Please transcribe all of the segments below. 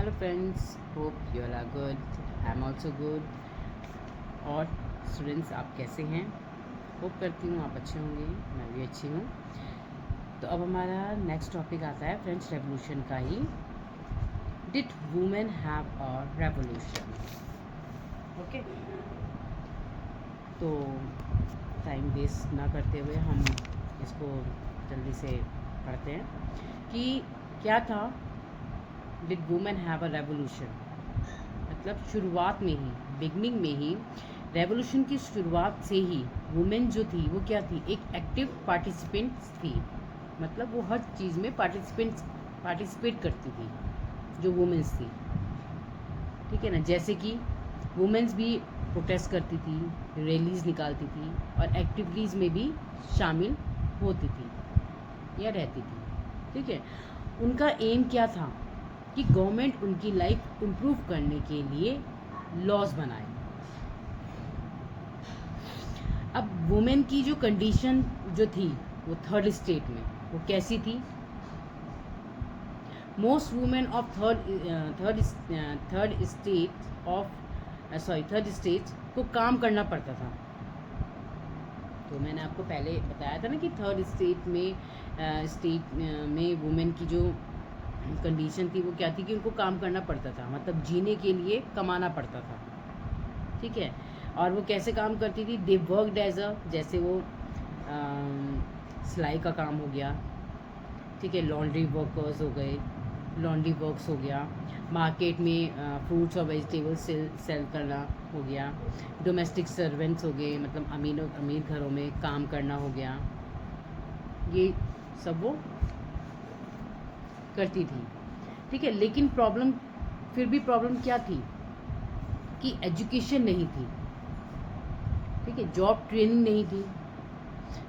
Hello friends, hope you all are good. I am also good. और students, आप कैसे हैं? होप करती हूँ आप अच्छे होंगे, मैं भी अच्छी हूँ। तो अब हमारा नेक्स्ट टॉपिक आता है फ्रेंच रेवोल्यूशन का ही। Did women have a revolution? Okay, तो टाइम वेस्ट ना करते हुए हम इसको जल्दी से पढ़ते हैं कि क्या था did women have a revolution. मतलब शुरुआत में ही, बिगनिंग में ही, रेवोल्यूशन की शुरुआत से ही वुमेन जो थी वो क्या थी, एक एक्टिव पार्टिसिपेंट्स थी। मतलब वो हर चीज़ में पार्टिसिपेट करती थी जो वुमेन्स थी। ठीक है ना, जैसे कि वुमेन्स भी प्रोटेस्ट करती थी, रैलीज निकालती थी और एक्टिविटीज़ में भी शामिल होती थी या रहती थी। ठीक है, उनका एम क्या था कि गवर्नमेंट उनकी लाइफ इम्प्रूव करने के लिए लॉज बनाए। अब वुमेन की जो कंडीशन जो थी वो थर्ड स्टेट में वो कैसी थी? Most women of third state को काम करना पड़ता था। तो मैंने आपको पहले बताया था ना कि थर्ड स्टेट में वुमेन की जो कंडीशन थी वो क्या थी कि उनको काम करना पड़ता था, मतलब जीने के लिए कमाना पड़ता था। ठीक है, और वो कैसे काम करती थी? दे वर्कड एज अ, जैसे वो सिलाई का काम हो गया, ठीक है, लॉन्ड्री वर्कर्स हो गए, लॉन्ड्री वर्क्स हो गया, मार्केट में फ्रूट्स और वेजिटेबल्स सेल करना हो गया, डोमेस्टिक सर्वेंट्स हो गए, मतलब अमीर घरों में काम करना हो गया, ये सब वो करती थी। ठीक है, लेकिन फिर भी प्रॉब्लम क्या थी कि एजुकेशन नहीं थी। ठीक है, जॉब ट्रेनिंग नहीं थी।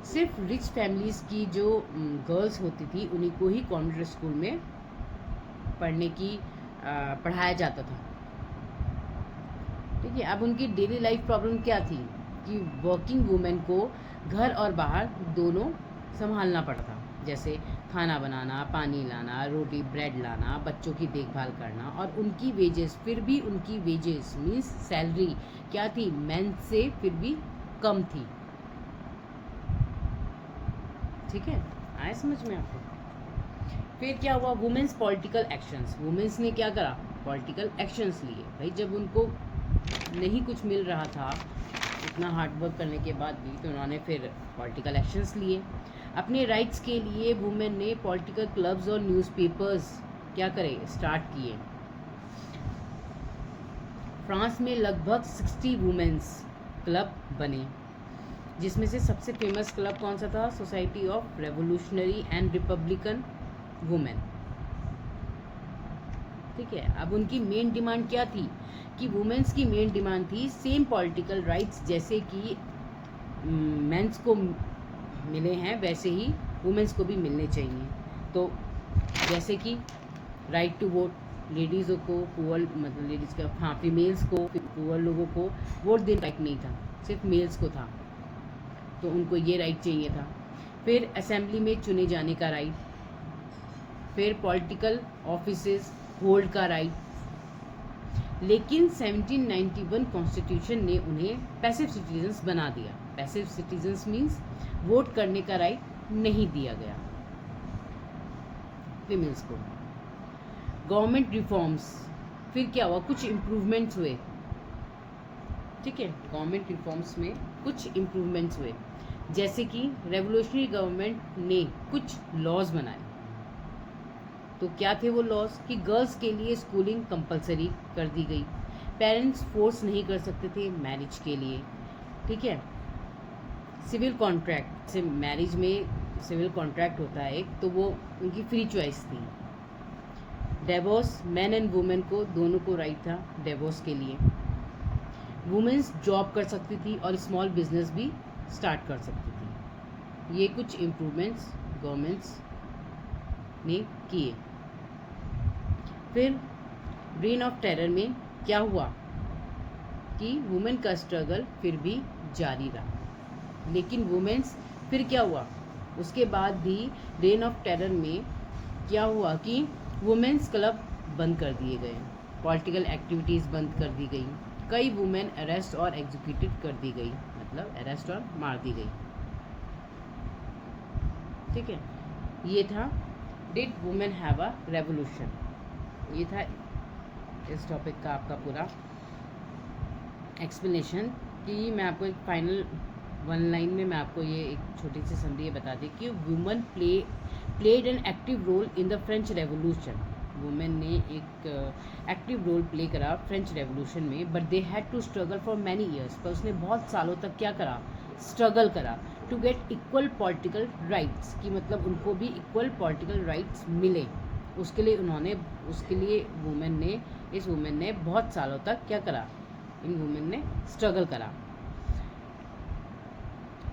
सिर्फ रिच फैमिलीज़ की जो गर्ल्स होती थी उन्हीं को ही कॉन्वेंट स्कूल में पढ़ाया जाता था। ठीक है, अब उनकी डेली लाइफ प्रॉब्लम क्या थी कि वर्किंग वुमेन को घर और बाहर दोनों संभालना पड़ता था, जैसे खाना बनाना, पानी लाना, रोटी ब्रेड लाना, बच्चों की देखभाल करना। और उनकी वेजेस, फिर भी उनकी वेजेस मीन्स सैलरी क्या थी, मेन से फिर भी कम थी। ठीक है, आए समझ में आपको? फिर क्या हुआ? Women's political actions. वुमेन्स ने क्या करा? पॉलिटिकल एक्शंस लिए। भाई जब उनको नहीं कुछ मिल रहा था इतना हार्ड वर्क करने के बाद भी, तो उन्होंने फिर पॉलिटिकल एक्शंस लिए। अपने राइट्स के लिए वुमेन ने पॉलिटिकल क्लब्स और न्यूज़पेपर्स क्या करे, स्टार्ट किए। फ्रांस में लगभग 60 वुमेन्स क्लब बने, जिसमें से सबसे फेमस क्लब कौन सा था? Society of revolutionary and Republican women. ठीक है, अब उनकी मेन डिमांड क्या थी कि वुमेन्स की मेन डिमांड थी सेम पॉलिटिकल राइट्स जैसे कि मेंस को मिले हैं वैसे ही वुमेन्स को भी मिलने चाहिए। तो जैसे कि राइट टू वोट, लेडीज़ों को, पुअर मतलब लेडीज़ का, हाँ, फीमेल्स को, पुअर लोगों को वोट देने राइट नहीं था, सिर्फ मेल्स को था, तो उनको ये राइट चाहिए था। फिर असेंबली में चुने जाने का राइट, फिर पॉलिटिकल ऑफिसेज होल्ड का राइट। लेकिन 1791 कॉन्स्टिट्यूशन ने उन्हें पैसिव सिटीजन्स बना दिया। पैसिव सिटीजन्स मीन्स वोट करने का राइट नहीं दिया गया फीमेल्स को। गवर्नमेंट रिफॉर्म्स, फिर क्या हुआ? कुछ इम्प्रूवमेंट्स हुए। ठीक है, गवर्नमेंट रिफॉर्म्स में कुछ इम्प्रूवमेंट्स हुए, जैसे कि रेवोल्यूशनरी गवर्नमेंट ने कुछ लॉज बनाए। तो क्या थे वो लॉज कि गर्ल्स के लिए स्कूलिंग कंपलसरी कर दी गई, पेरेंट्स फोर्स नहीं कर सकते थे मैरिज के लिए। ठीक है, सिविल कॉन्ट्रैक्ट से, मैरिज में सिविल कॉन्ट्रैक्ट होता है एक, तो वो उनकी फ्री चॉइस थी। डिवोर्स, मैन एंड वुमेन को दोनों को राइट था डिवोर्स के लिए। वुमेन्स जॉब कर सकती थी और स्मॉल बिजनेस भी स्टार्ट कर सकती थी। ये कुछ इम्प्रूवमेंट्स गवर्नमेंट्स ने किए। फिर रेन ऑफ टेरर में क्या हुआ कि वुमेन का स्ट्रगल फिर भी जारी रहा, लेकिन वुमेन्स, फिर क्या हुआ उसके बाद भी रेन ऑफ टेरर में क्या हुआ कि वुमेन्स क्लब बंद कर दिए गए, पॉलिटिकल एक्टिविटीज़ बंद कर दी गई, कई वुमेन अरेस्ट और एग्जीक्यूटेड कर दी गई, मतलब अरेस्ट और मार दी गई। ठीक है, ये था did women have a revolution. ये था इस टॉपिक का आपका पूरा एक्सप्लेनेशन। कि मैं आपको एक फाइनल वन लाइन में मैं आपको ये एक छोटी सी समरी बता दी कि women played an active role in the French revolution. Women ने एक एक्टिव रोल प्ले करा फ्रेंच रेवोल्यूशन में, but they had to struggle for many years. पर उसने बहुत सालों तक क्या करा, स्ट्रगल करा to get equal political rights, कि मतलब उनको भी इक्वल पॉलिटिकल राइट्स मिले। उसके लिए इस वुमेन ने बहुत सालों तक क्या करा, इन वुमेन ने स्ट्रगल करा।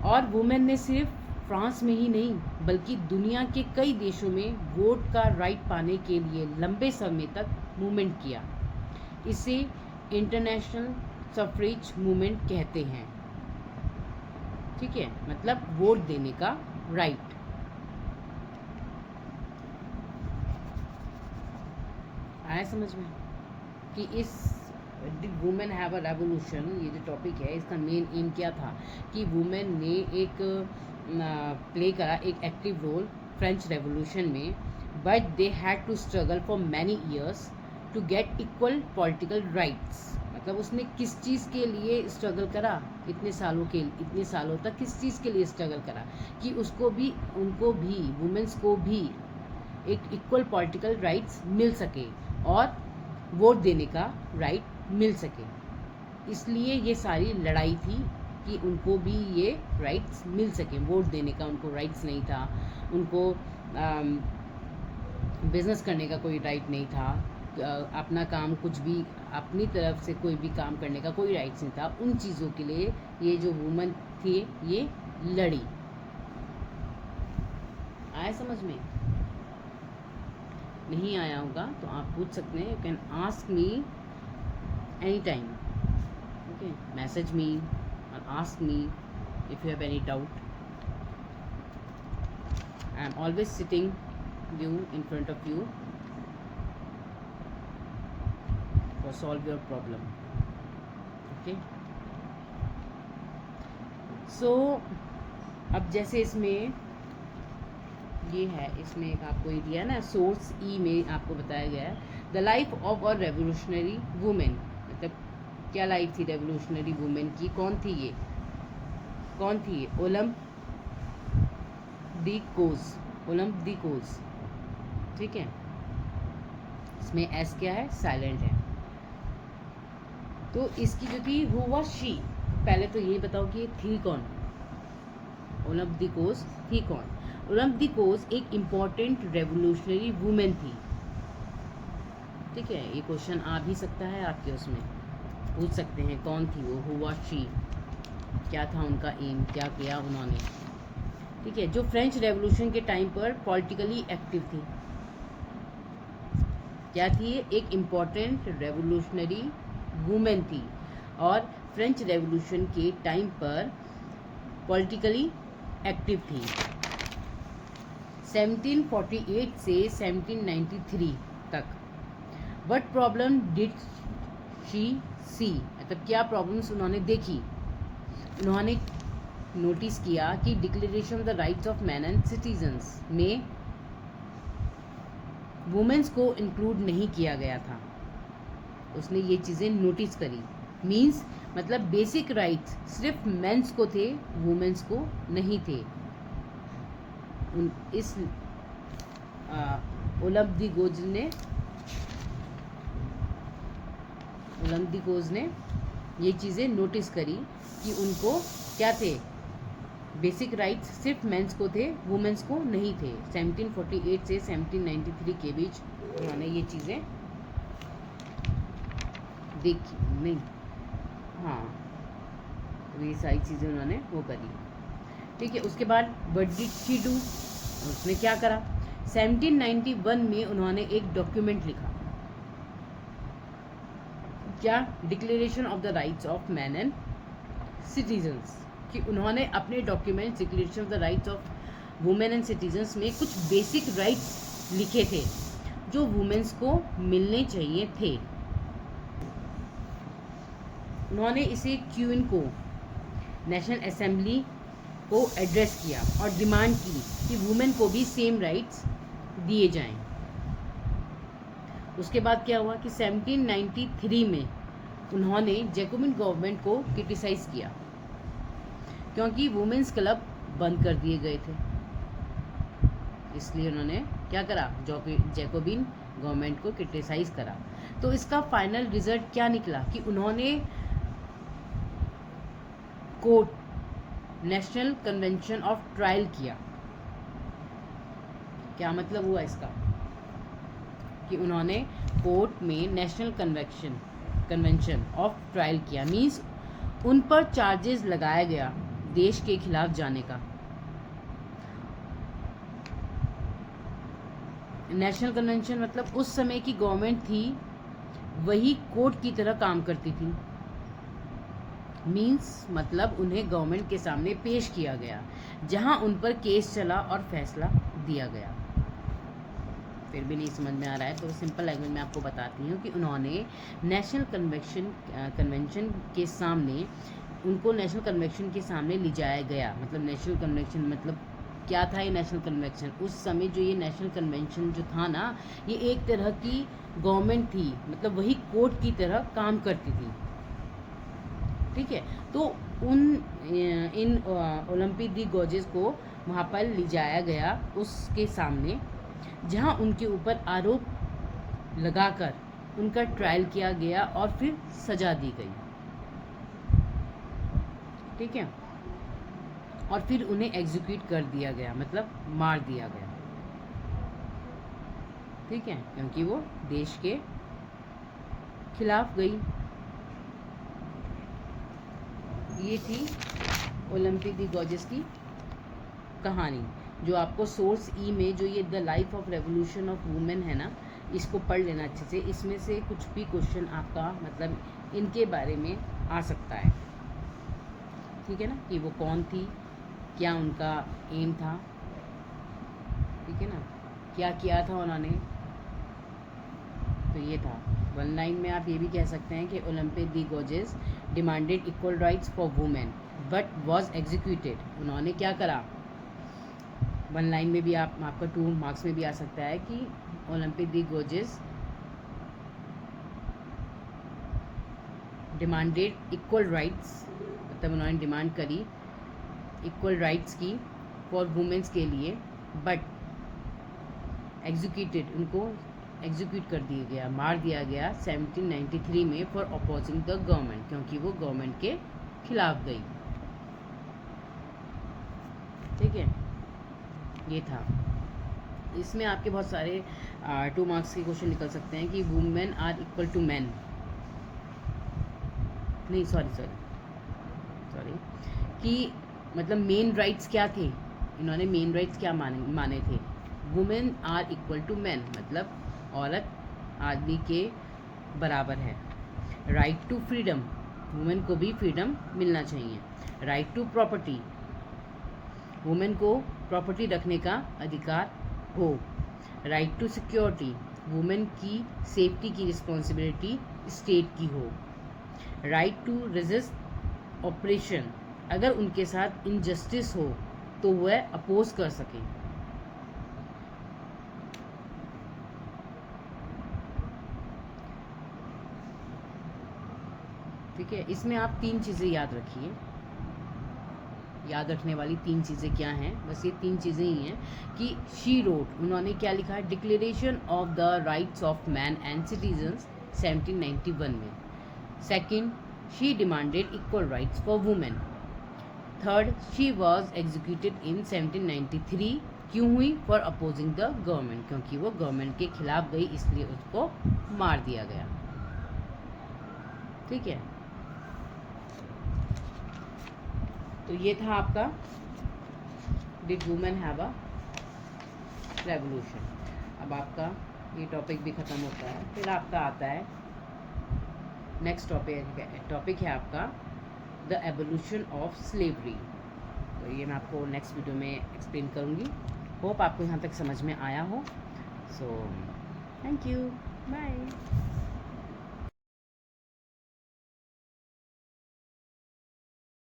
और वुमेन ने सिर्फ फ्रांस में ही नहीं बल्कि दुनिया के कई देशों में वोट का राइट पाने के लिए लंबे समय तक मूवमेंट किया। इसे इंटरनेशनल सफरेज मूवमेंट कहते हैं। ठीक है, मतलब वोट देने का राइट। आया समझ में कि इस वुमेन हैव अ रेवोल्यूशन, ये जो टॉपिक है इसका मेन एम क्या था कि वुमेन ने एक प्ले करा एक एक्टिव रोल फ्रेंच रेवोल्यूशन में, but they had to struggle for many years to get equal political rights. मतलब उसने किस चीज़ के लिए स्ट्रगल करा, इतने सालों तक किस चीज़ के लिए स्ट्रगल करा कि उनको भी वुमेन्स को भी एक इक्वल पॉलिटिकल राइट्स मिल सके और वोट देने का राइट मिल सके। इसलिए ये सारी लड़ाई थी कि उनको भी ये राइट्स मिल सके। वोट देने का उनको राइट्स नहीं था, उनको बिजनेस करने का कोई राइट नहीं था, अपना काम कुछ भी अपनी तरफ से कोई भी काम करने का कोई राइट्स नहीं था। उन चीज़ों के लिए ये जो वुमन थी ये लड़ी। आया समझ में? नहीं आया होगा तो आप पूछ सकते हैं, you can ask me any time, okay, message me और ask me if you have any doubt. I am always sitting you in front of you for solve your problem, okay? So अब जैसे इसमें ये है, इसमें एक आपको ये दिया ना सोर्स ई में आपको बताया गया है the life of a revolutionary women. मतलब क्या लाइफ थी रेवोल्यूशनरी वुमेन की, कौन थी ये ओलम्प दी कोज। ठीक है, इसमें एस क्या है, साइलेंट है। तो इसकी जो थी हु वाज शी, पहले तो यही बताओ कि ये थी कौन, ओलम्प दी कोज थी कौन। ओलम्प दी कोज एक इम्पॉर्टेंट रेवोल्यूशनरी वुमेन थी। ठीक है, ये क्वेश्चन आ भी सकता है आपके, उसमें पूछ सकते हैं कौन थी वो, हु वाज शी, क्या था उनका एम, क्या किया उन्होंने। ठीक है, जो फ्रेंच रेवोल्यूशन के टाइम पर पॉलिटिकली एक्टिव थी। क्या थी, एक इम्पॉर्टेंट रेवोल्यूशनरी वुमेन थी और फ्रेंच रेवोल्यूशन के टाइम पर पॉलिटिकली एक्टिव थी। 1748 से 1793 तक। व्हाट प्रॉब्लम डिड शी सी, मतलब क्या प्रॉब्लम्स उन्होंने देखी। उन्होंने नोटिस किया कि declaration of the rights of man and citizens में वुमेन्स को इंक्लूड नहीं किया गया था। उसने ये चीज़ें नोटिस करी। मींस मतलब बेसिक राइट्स सिर्फ मेंस को थे, वुमेन्स को नहीं थे। इस ओलम्प दी कोज ने ये चीज़ें नोटिस करी कि उनको क्या थे, बेसिक राइट्स सिर्फ मेंस को थे, वुमेन्स को नहीं थे। 1748 से 1793 के बीच उन्होंने ये चीज़ें देखी नहीं, हाँ, तो ये सारी चीज़ें उन्होंने वो करी। ठीक है, उसके बाद व्हाट डिड शी डू, उसने क्या करा। 1791 में उन्होंने एक डॉक्यूमेंट लिखा, क्या, declaration of the rights of man and citizens, कि उन्होंने अपने document declaration of the rights of women and citizens में कुछ बेसिक राइट्स लिखे थे। जो वुमेन्स को मिलने चाहिए थे। उन्होंने इसे क्वीन को, नेशनल असेंबली को एड्रेस किया और डिमांड की कि वुमेन को भी सेम राइट्स दिए जाएं। उसके बाद क्या हुआ कि 1793 में उन्होंने जैकोबिन गवर्नमेंट को क्रिटिसाइज किया क्योंकि वुमेन्स क्लब बंद कर दिए गए थे। इसलिए उन्होंने क्या करा, जैकोबिन गवर्नमेंट को क्रिटिसाइज करा। तो इसका फाइनल रिजल्ट क्या निकला कि उन्होंने court, national convention of trial किया। क्या मतलब हुआ इसका कि उन्होंने कोर्ट में नेशनल कन्वेंशन ऑफ ट्रायल किया, मीन्स उन पर चार्जेस लगाया गया देश के खिलाफ जाने का। नेशनल कन्वेंशन मतलब उस समय की गवर्नमेंट थी वही कोर्ट की तरह काम करती थी, मीन्स मतलब उन्हें गवर्नमेंट के सामने पेश किया गया जहां उन पर केस चला और फैसला दिया गया। फिर भी नहीं समझ में आ रहा है तो सिंपल लैंग्वेज में आपको बताती हूँ कि उन्होंने नेशनल कन्वेंशन के सामने, उनको नेशनल कन्वेंशन के सामने ले जाया गया। मतलब नेशनल कन्वेंशन मतलब क्या था ये नेशनल कन्वेंशन? उस समय जो ये नेशनल कन्वेंशन जो था ना, ये एक तरह की गवर्नमेंट थी, मतलब वही कोर्ट की तरह काम करती थी। ठीक है, तो इन ओलंपी दी गोजेस को वहाँ पर ले जाया गया उसके सामने, जहाँ उनके ऊपर आरोप लगाकर उनका ट्रायल किया गया और फिर सजा दी गई। ठीक है, और फिर उन्हें एग्जीक्यूट कर दिया गया, मतलब मार दिया गया। ठीक है, क्योंकि वो देश के खिलाफ गई। ये थी ओलंपी दी गोजेस की कहानी, जो आपको सोर्स ई में जो ये the life of revolution of women है ना, इसको पढ़ लेना अच्छे से। इसमें से कुछ भी क्वेश्चन आपका मतलब इनके बारे में आ सकता है। ठीक है ना, कि वो कौन थी, क्या उनका एम था, ठीक है ना, क्या किया था उन्होंने। तो ये था। वन लाइन में आप ये भी कह सकते हैं कि Olympe de Gouges demanded equal rights for women but was executed. उन्होंने क्या करा, वन लाइन में भी आपका 2 मार्क्स में भी आ सकता है कि Olympe de Gouges demanded equal rights, मतलब उन्होंने डिमांड करी इक्वल राइट्स की फॉर वुमेन्स के लिए, बट एग्जीक्यूटेड, उनको एग्जीक्यूट कर दिया गया, मार दिया गया 1793 में फॉर अपोजिंग द गवर्नमेंट, क्योंकि वो गवर्नमेंट के खिलाफ गई। ठीक है, ये था। इसमें आपके बहुत सारे 2 मार्क्स के क्वेश्चन निकल सकते हैं कि women are equal to man, नहीं सॉरी कि मतलब मेन राइट्स क्या थे, इन्होंने मेन राइट्स क्या माने थे। Women are equal to man मतलब औरत आदमी के बराबर है। राइट टू फ्रीडम, वुमेन को भी फ्रीडम मिलना चाहिए। राइट टू प्रॉपर्टी, वुमेन को प्रॉपर्टी रखने का अधिकार हो। राइट टू सिक्योरिटी, वुमेन की सेफ्टी की रिस्पॉन्सिबिलिटी स्टेट की हो। राइट टू रेजिस्ट ऑपरेशन, अगर उनके साथ इनजस्टिस हो तो वह अपोज कर सके। ठीक है, इसमें आप 3 चीज़ें याद रखिए। याद रखने वाली 3 चीज़ें क्या हैं, बस ये 3 चीज़ें ही हैं कि शी रोट, उन्होंने क्या लिखा है, declaration of the rights of man and citizens 1791 में। Second, she demanded equal rights for women. Third, she was executed in 1793, क्यों हुई, फॉर अपोजिंग द गवर्नमेंट, क्योंकि वो गवर्नमेंट के खिलाफ गई, इसलिए उसको मार दिया गया। ठीक है, तो ये था आपका did women have a revolution. अब आपका ये टॉपिक भी ख़त्म होता है, फिर आपका आता है नेक्स्ट टॉपिक है आपका द एवोल्यूशन ऑफ स्लेवरी। तो ये मैं आपको नेक्स्ट वीडियो में एक्सप्लेन करूँगी। होप आपको यहाँ तक समझ में आया हो। So thank you, bye.